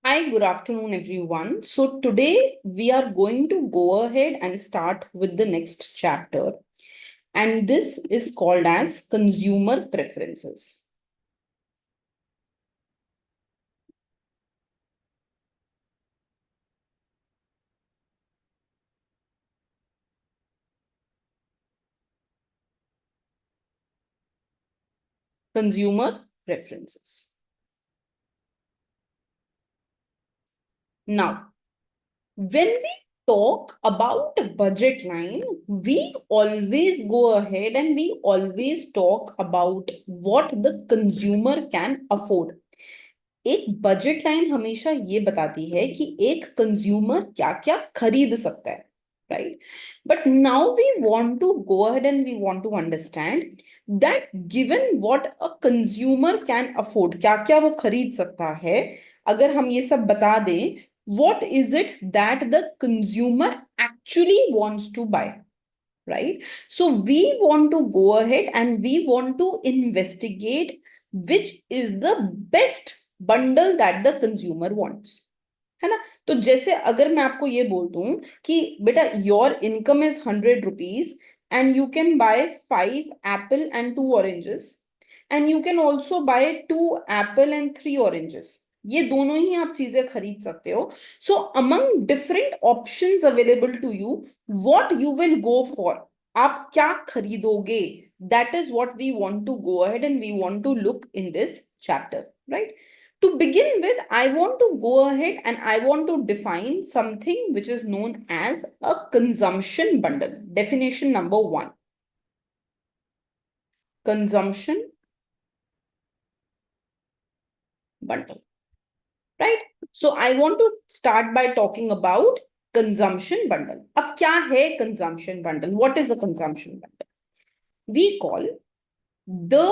Hi, good afternoon, everyone. So today we are going to go ahead and start with the next chapter. And this is called as consumer preferences. Consumer preferences. Now, when we talk about a budget line, we always go ahead and we always talk about what the consumer can afford. एक budget line हमेशा ये बताती है कि एक consumer क्या क्या खरीद सकता है, right? But now we want to go ahead and we want to understand that given what a consumer can afford, क्या क्या वो खरीद सकता है, अगर हम ये सब बता दें, what is it that the consumer actually wants to buy, right? So we want to go ahead and we want to investigate which is the best bundle that the consumer wants, है ना? तो जैसे अगर मैं आपको ये बोल दूं कि बेटा your income is 100 rupees and you can buy 5 apple and 2 oranges and you can also buy 2 apple and 3 oranges, ये दोनों ही आप चीजें खरीद सकते हो. So among different options available to you, what you will go for, आप क्या खरीदोगे? That is what we want to go ahead and we want to look in this chapter, right? To begin with, I want to go ahead and I want to define something which is known as a consumption bundle. Definition number 1. Consumption bundle. Right? So I want to start by talking about consumption bundle. अब क्या है consumption bundle? What is a consumption bundle? We call the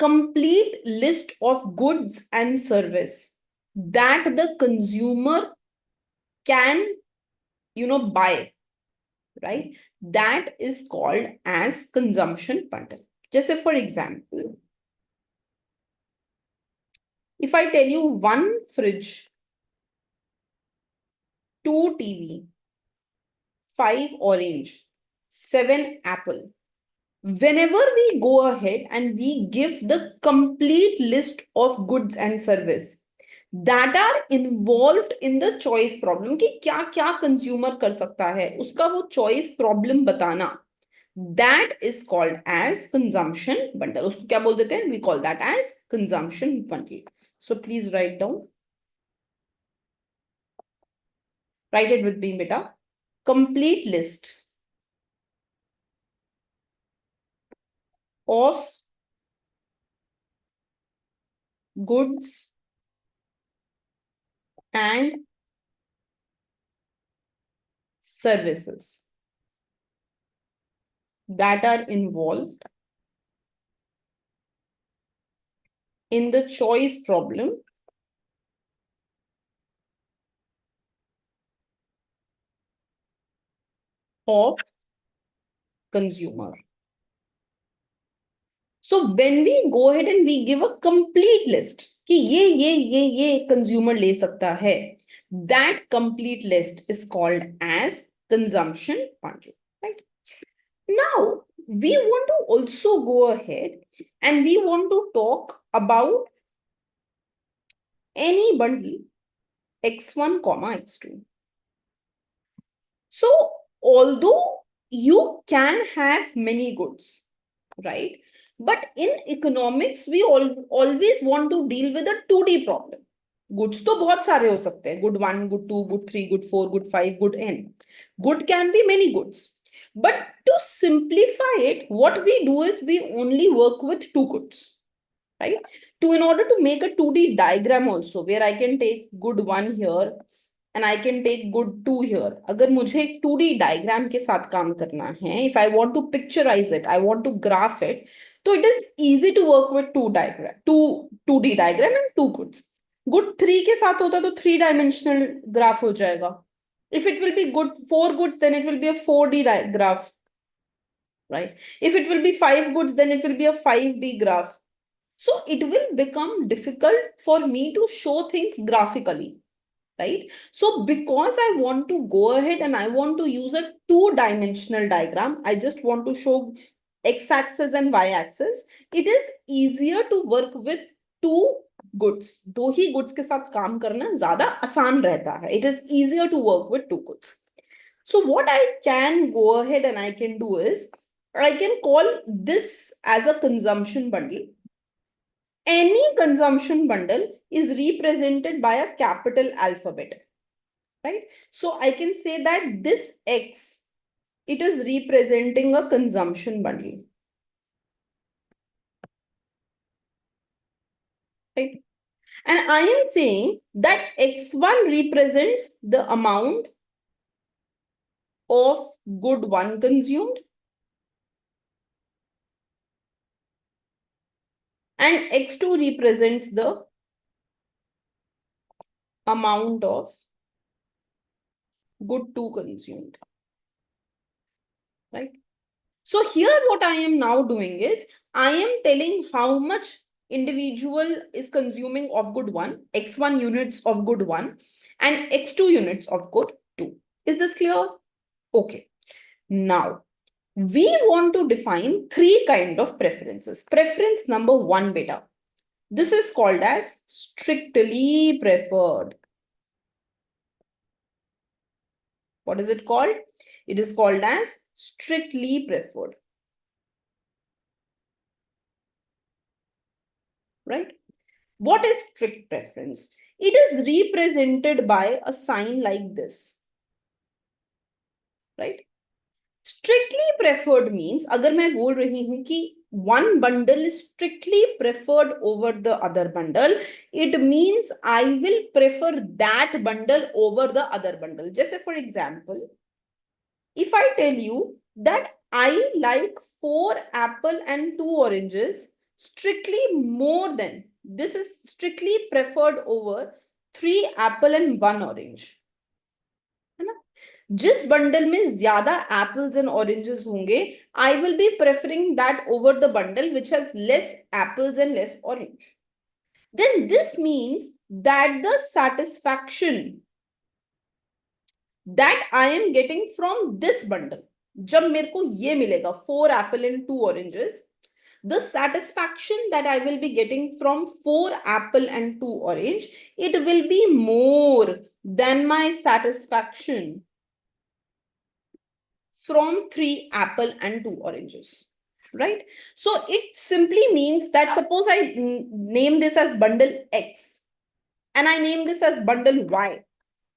complete list of goods and service that the consumer can buy, right? That is called as consumption bundle. Just for example, if I tell you 1 fridge, 2 TV, 5 orange, 7 apple, whenever we go ahead and we give the complete list of goods and service that are involved in the choice problem, कि क्या क्या consumer कर सकता है, उसका वो choice problem बताना, that is called as consumption bundle. उसको क्या बोल देते हैं? We call that as consumption bundle. So please write down. Write it with me, beta. Complete list of goods and services that are involved in the choice problem of consumer. So when we go ahead and we give a complete list कि ये consumer ले सकता है, that complete list is called as consumption bundle, right? Now we want to also go ahead and we want to talk about any bundle x1 comma x2. So although you can have many goods, right? But in economics, we always want to deal with a 2D problem. Goods तो बहुत सारे हो सकते हैं. Good 1, good 2, good 3, good 4, good 5, good n. Good can be many goods. But to simplify it, what we do is we only work with 2 goods, right? In order to make a 2D diagram also, where I can take good 1 here and I can take good 2 here. अगर मुझे एक 2D diagram के साथ काम करना है, if I want to picturize it, I want to graph it, so it is easy to work with 2D diagram and 2 goods. Good 3 के साथ होता तो 3-dimensional graph हो जाएगा. If it will be good 4 goods, then it will be a 4D graph, right? If it will be 5 goods, then it will be a 5D graph. So it will become difficult for me to show things graphically. right? So because I want to go ahead and I want to use a two-dimensional diagram, I just want to show x-axis and y-axis, it is easier to work with two goods. दो ही goods के साथ काम करना ज़्यादा आसान रहता है. It is easier to work with two goods. So what I can go ahead and I can do is, I can call this as a consumption bundle. Any consumption bundle is represented by a capital alphabet, right? So I can say that this X, it is representing a consumption bundle, right? And I am saying that X1 represents the amount of good one consumed, and X2 represents the amount of good two consumed, right? So here what I am now doing is, I am telling how much individual is consuming of good one, x1 units of good one, and x2 units of good two. Is this clear? Okay. Now, we want to define three kind of preferences. Preference number one, beta. This is called as strictly preferred. What is it called? It is called as strictly preferred. Right? What is strict preference? It is represented by a sign like this. Right? Strictly preferred means, अगर मैं बोल रही हूं कि one bundle is strictly preferred over the other bundle, it means I will prefer that bundle over the other bundle. Just for example, if I tell you that I like 4 apple and 2 oranges strictly more than, this is strictly preferred over 3 apple and 1 orange, है ना? जिस bundle में ज्यादा apples and oranges होंगे, I will be preferring that over the bundle which has less apples and less orange. Then this means that the satisfaction that I am getting from this bundle, जब मेरे को ये मिलेगा 4 apple and 2 oranges, the satisfaction that I will be getting from 4 apple and 2 orange, it will be more than my satisfaction from 3 apple and 2 oranges, right? So it simply means that suppose I name this as bundle X and I name this as bundle Y,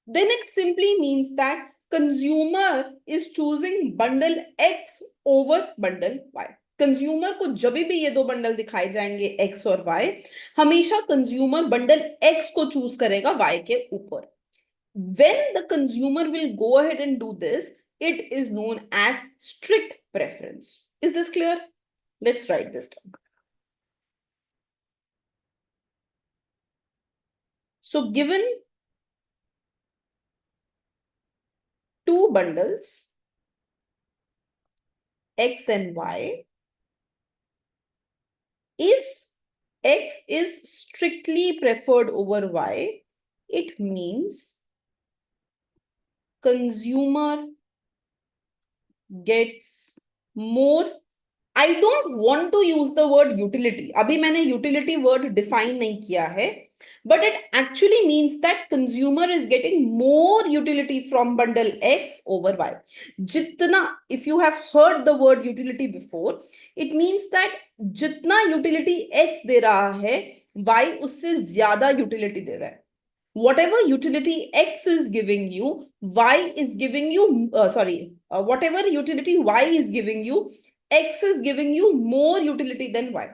then it simply means that consumer is choosing bundle X over bundle Y. Consumer को जब भी ये दो bundle दिखाए जाएंगे X और Y, हमेशा consumer bundle X को चूज करेगा Y के ऊपर. When the consumer will go ahead and do this, it is known as strict preference. Is this clear? Let's write this down. So given two bundles, X and Y, if X is strictly preferred over Y, it means consumer gets more. I don't want to use the word utility. अभी मैंने utility word define नहीं किया है, but it actually means that consumer is getting more utility from bundle X over Y. जितना, if you have heard the word utility before, it means that जितना utility X दे रहा है, Y उससे ज्यादा utility दे रहा है. Whatever utility X is giving you, Y is giving you, whatever utility Y is giving you, X is giving you more utility than Y,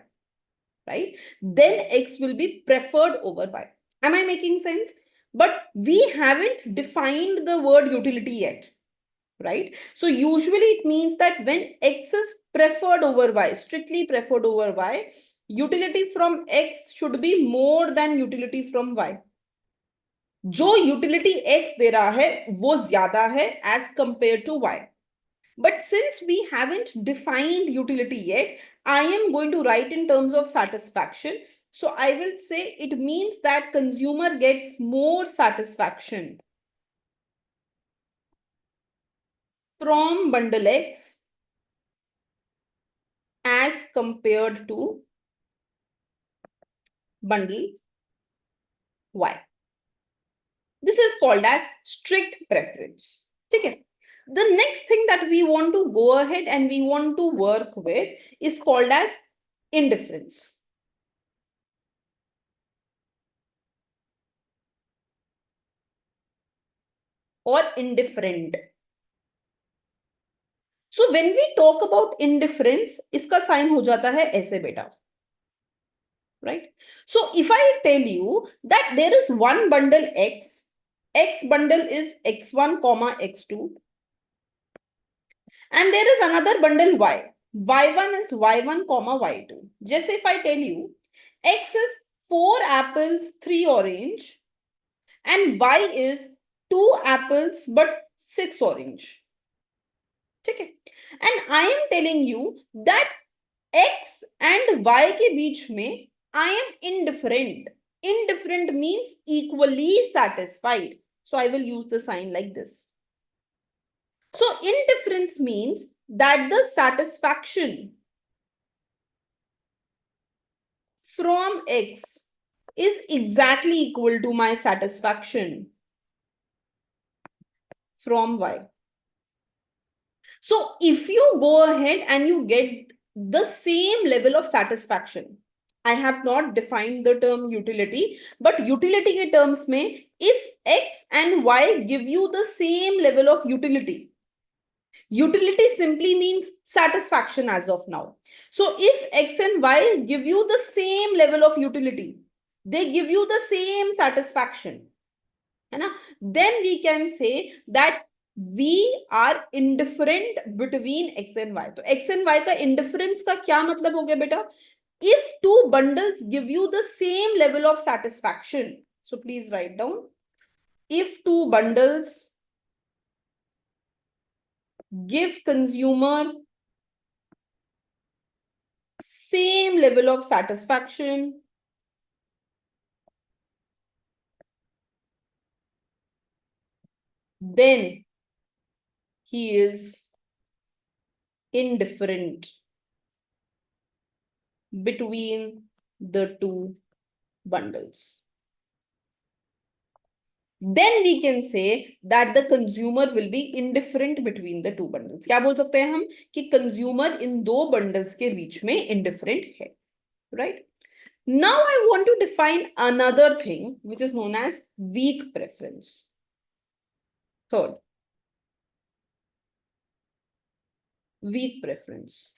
right? Then X will be preferred over Y. Am I making sense? But we haven't defined the word utility yet, right? So usually it means that when X is preferred over Y, strictly preferred over Y, utility from X should be more than utility from Y. जो utility X दे रहा है वो ज्यादा है as compared to Y. But since we haven't defined utility yet, I am going to write in terms of satisfaction. So I will say it means that consumer gets more satisfaction from bundle X as compared to bundle Y. This is called as strict preference. Okay. The next thing that we want to go ahead and we want to work with is called as indifference. Or indifferent. So when we talk about indifference, इसका sign हो जाता है ऐसे बेटा. Right? So if I tell you that there is one bundle X, X bundle is X1, X2, and there is another bundle Y. Y1 is Y1, Y2. Just if I tell you, X is 4 apples, 3 orange, and Y is 2 apples but 6 orange. Okay. And I am telling you that X and Y के बीच में I am indifferent. Indifferent means equally satisfied. So I will use the sign like this. So indifference means that the satisfaction from X is exactly equal to my satisfaction from Y. So if you go ahead and you get the same level of satisfaction, I have not defined the term utility, but utility के terms में, if X and Y give you the same level of utility, utility simply means satisfaction as of now. So if X and Y give you the same level of utility, they give you the same satisfaction, then we can say that we are indifferent between X and Y. तो X and Y का indifference का क्या मतलब हो गया बेटा? If two bundles give you the same level of satisfaction, so please write down, if two bundles give consumer same level of satisfaction, then he is indifferent between the two bundles. Then we can say that the consumer will be indifferent between the two bundles. क्या बोल सकते हैं हम कि consumer इन दो bundles के बीच में indifferent है, right? Now I want to define another thing which is known as weak preference. Third, weak preference.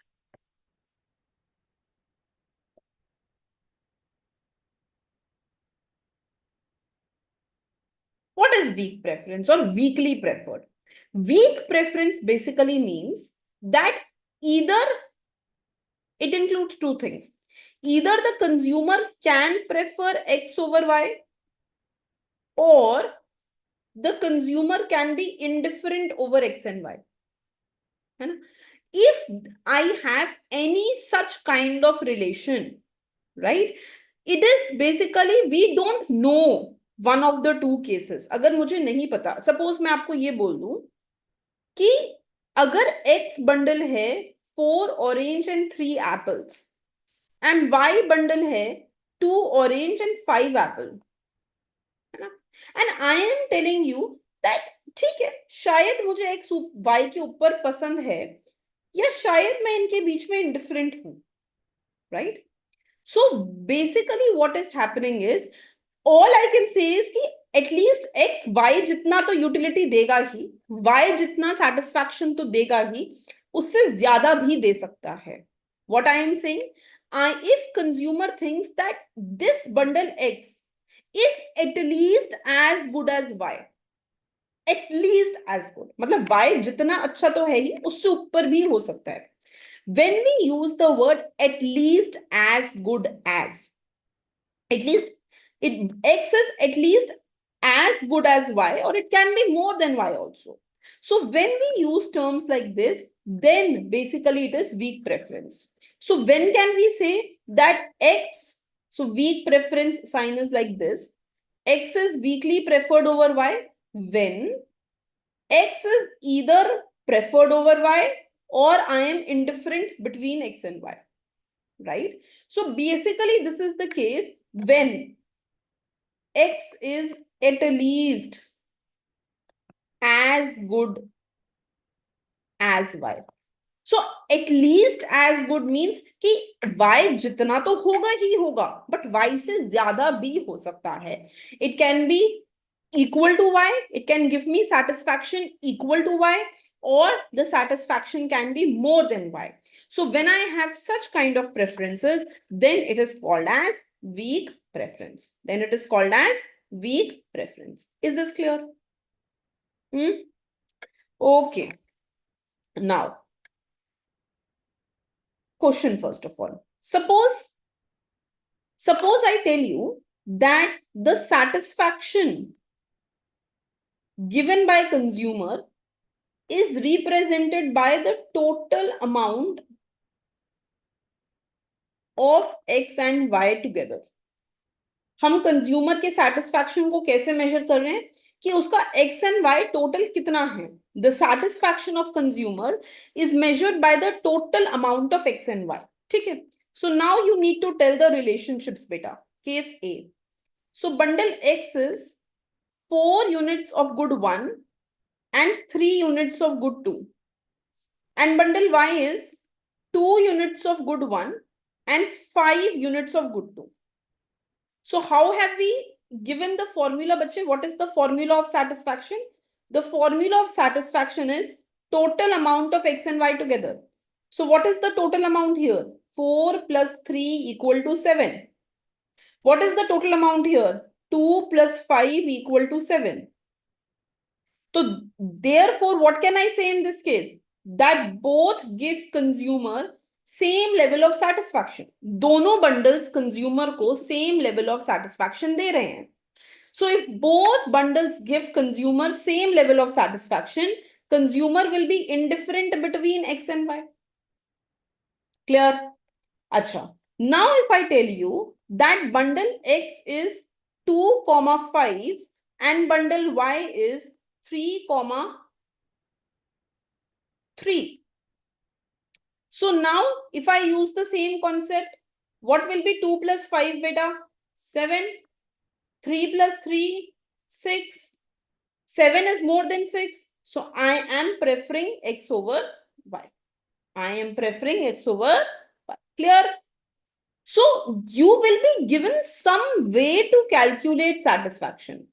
What is weak preference or weakly preferred? Weak preference basically means that either it includes two things. Either the consumer can prefer X over Y, or the consumer can be indifferent over X and Y. If I have any such kind of relation, right, it is basically we don't know one of the two cases. अगर मुझे नहीं पता, suppose मैं आपको ये बोल दूं कि अगर X bundle है 4 orange and 3 apples and Y bundle है 2 orange and 5 apple, है ना, and I am telling you that ठीक है, शायद मुझे X Y के ऊपर पसंद है या शायद मैं इनके बीच में इंडिफरेंट हूं, right? So basically what is happening is, all I can say is कि at least X Y जितना तो यूटिलिटी देगा ही, Y जितना satisfaction तो देगा ही, उससे ज्यादा भी दे सकता है. What I am saying, if consumer thinks that this bundle X is at least as good as Y, at least as good, मतलब Y जितना अच्छा तो है ही, उससे ऊपर भी हो सकता है. When we use the word at least as good as, at least X is at least as good as Y, or it can be more than Y also. So when we use terms like this, then basically it is weak preference. So when can we say that X So weak preference sign is like this. X is weakly preferred over Y when X is either preferred over Y or I am indifferent between X and Y, right? So basically this is the case when X is at least as good as Y. So at least as good means कि y जितना तो होगा ही होगा, but y से ज्यादा भी हो सकता है. It can be equal to y, it can give me satisfaction equal to y, or the satisfaction can be more than y. So when I have such kind of preferences, then it is called as weak preference. Then it is called as weak preference. Is this clear? Okay. Now, question first of all. Suppose I tell you that the satisfaction given by consumer is represented by the total amount of X and Y together. हम consumer के satisfaction को कैसे major कर रहे हैं कि उसका X and Y total कितना है. The satisfaction of consumer is measured by the total amount of X and Y. ठीक है. So now you need to tell the relationships, beta. Case A. So bundle X is 4 units of good 1 and 3 units of good 2. And bundle Y is 2 units of good 1 and 5 units of good 2. So how have we given the formula, bache? What is the formula of satisfaction? The formula of satisfaction is total amount of X and Y together. So what is the total amount here? 4 plus 3 equal to 7. What is the total amount here? 2 plus 5 equal to 7. So therefore, what can I say in this case? That both give consumer same level of satisfaction. दोनों bundles consumer को same level of satisfaction दे रहे हैं. So if both bundles give consumer same level of satisfaction, consumer will be indifferent between X and Y. Clear? Acha. Now if I tell you that bundle X is 2, 5 and bundle Y is 3, 3. So now if I use the same concept, what will be 2 plus 5 beta? 7. 3 plus 3, 6. 7 is more than 6. So I am preferring X over Y. I am preferring X over Y. Clear? So you will be given some way to calculate satisfaction.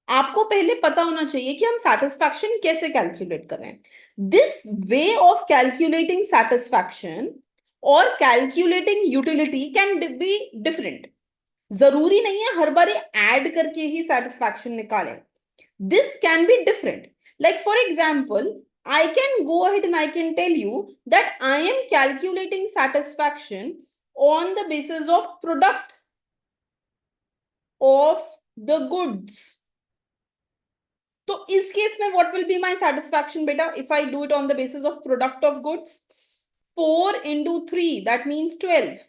आपको पहले पता होना चाहिए कि हम satisfaction कैसे calculate कर रहे हैं. This way of calculating satisfaction or calculating utility can be different. जरूरी नहीं है हर बार ऐड करके ही satisfaction निकालें. This can be different. Like for example, I can go ahead and I can tell you that I am calculating satisfaction on the basis of product of the goods. So इस case में what will be my satisfaction beta if I do it on the basis of product of goods? 4 into 3, that means 12.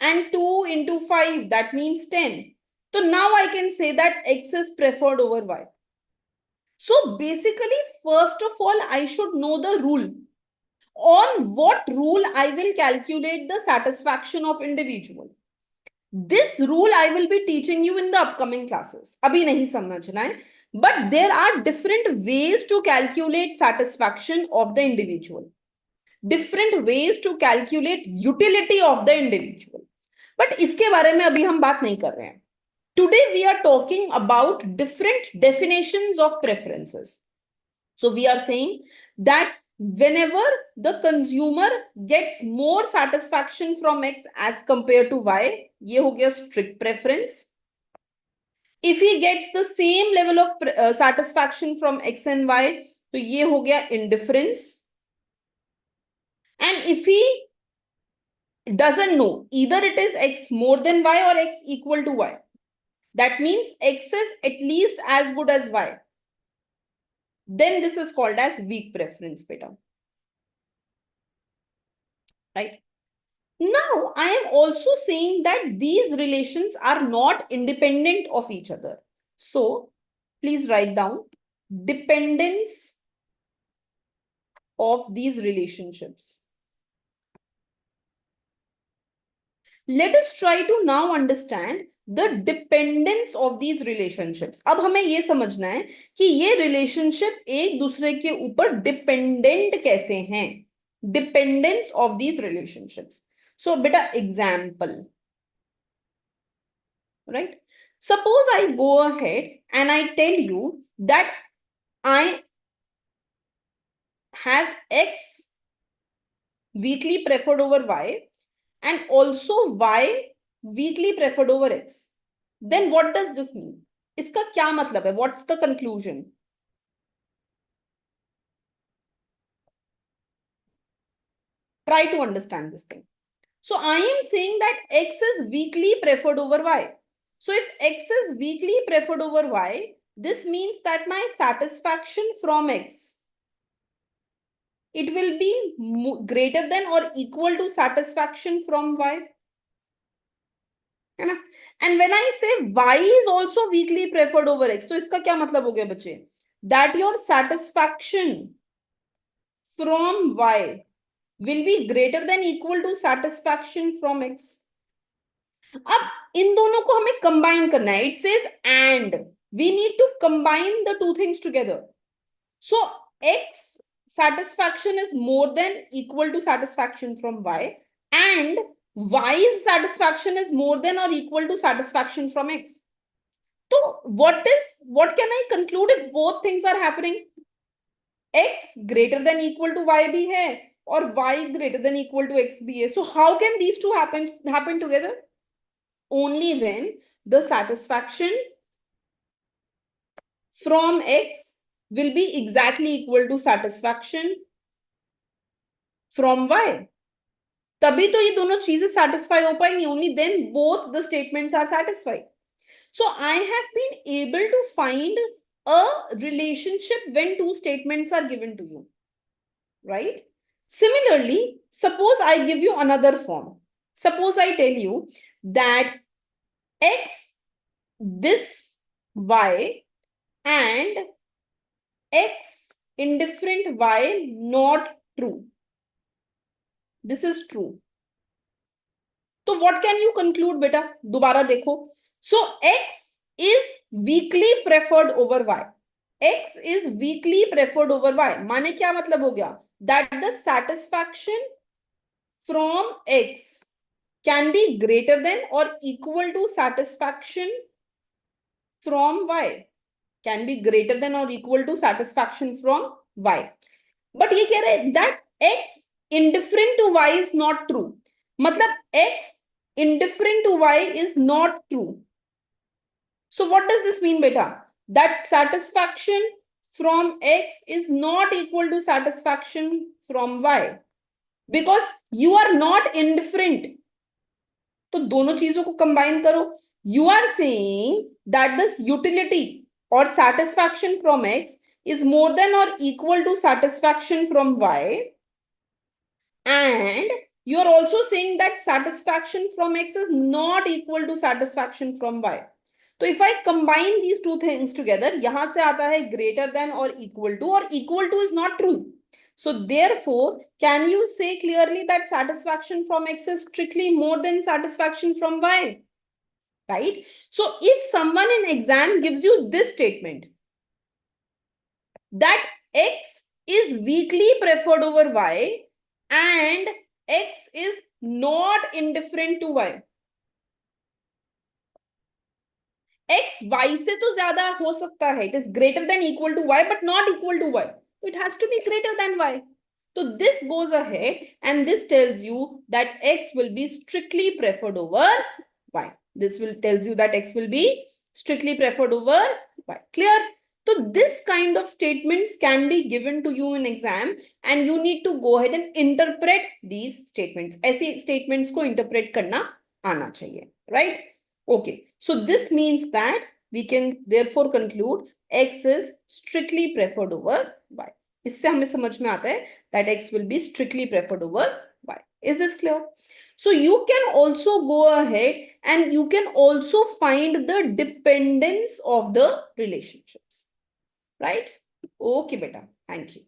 And 2 into 5, that means 10. So now I can say that X is preferred over Y. So basically, first of all, I should know the rule. On what rule I will calculate the satisfaction of individual. This rule I will be teaching you in the upcoming classes. Abhi nahi samajhna hai. But there are different ways to calculate satisfaction of the individual. Different ways to calculate utility of the individual. But इसके बारे में अभी हम बात नहीं कर रहे हैं. Today we are talking about different definitions of preferences. So we are saying that whenever the consumer gets more satisfaction from X as compared to Y, ये हो गया strict preference. If he gets the same level of satisfaction from X and Y, तो ये हो गया indifference. And if he doesn't know, either it is X more than Y or X equal to Y, that means X is at least as good as Y, then this is called as weak preference beta. Right? Now I am also saying that these relations are not independent of each other. So please write down dependence of these relationships. Let us try to now understand the dependence of these relationships. अब हमें ये समझना है कि ये relationship एक दूसरे के ऊपर डिपेंडेंट कैसे हैं. Dependence of these relationships. So beta example, right? Suppose I go ahead and I tell you that I have X weakly preferred over Y and also Y weakly preferred over X. Then what does this mean? इसका क्या मतलब है? What's the conclusion? Try to understand this thing. So I am saying that X is weakly preferred over Y. So if X is weakly preferred over Y, this means that my satisfaction from X, it will be greater than or equal to satisfaction from Y. है ना? And when I say Y is also weakly preferred over X, तो इसका क्या मतलब हो गया बच्चे? That your satisfaction from Y will be greater than equal to satisfaction from X. अब इन दोनों को हमें कंबाइन करना है. It says and we need to combine the two things together. So X satisfaction is more than equal to satisfaction from Y, and Y's satisfaction is more than or equal to satisfaction from X. So what can I conclude if both things are happening? X greater than equal to Y भी है और Y greater than equal to X भी है. So how can these two happen together? Only when the satisfaction from X will be exactly equal to satisfaction from Y. तभी तो ये दोनों चीजें satisfy हो पाएंगी. Only then both the statements are satisfied. So I have been able to find a relationship when two statements are given to you, right? Similarly, suppose I give you another form. Suppose I tell you that X this Y and X indifferent Y not true. This is true. So what can you conclude, beta? दोबारा देखो. So X is weakly preferred over Y. X is weakly preferred over Y. माने क्या मतलब हो गया? That the satisfaction from X can be greater than or equal to satisfaction from Y. Can be greater than or equal to satisfaction from Y. But ये कह रहे that X indifferent to Y is not true. मतलब X indifferent to Y is not true. So what does this mean, beta? That satisfaction from X is not equal to satisfaction from Y. Because you are not indifferent. तो दोनों चीजों को combine करो. You are saying that this utility or satisfaction from X is more than or equal to satisfaction from Y, and you are also saying that satisfaction from X is not equal to satisfaction from Y. So if I combine these two things together, yahan se aata hai greater than or equal to is not true. So therefore, can you say clearly that satisfaction from X is strictly more than satisfaction from Y? Right? So if someone in exam gives you this statement, that X is weakly preferred over Y and X is not indifferent to Y. X Y से तो ज्यादा हो सकता है. It is greater than equal to Y but not equal to Y. It has to be greater than Y. So this goes ahead and this tells you that X will be strictly preferred over Y. This will tells you that X will be strictly preferred over Y. Clear? So this kind of statements can be given to you in exam and you need to go ahead and interpret these statements. ऐसे statements को interpret करना आना चाहिए, right? Okay, so this means that we can therefore conclude X is strictly preferred over Y. इससे हमें समझ में आता है that X will be strictly preferred over Y. Is this clear? So you can also go ahead and you can also find the dependence of the relationships, right? Okay, beta. Thank you.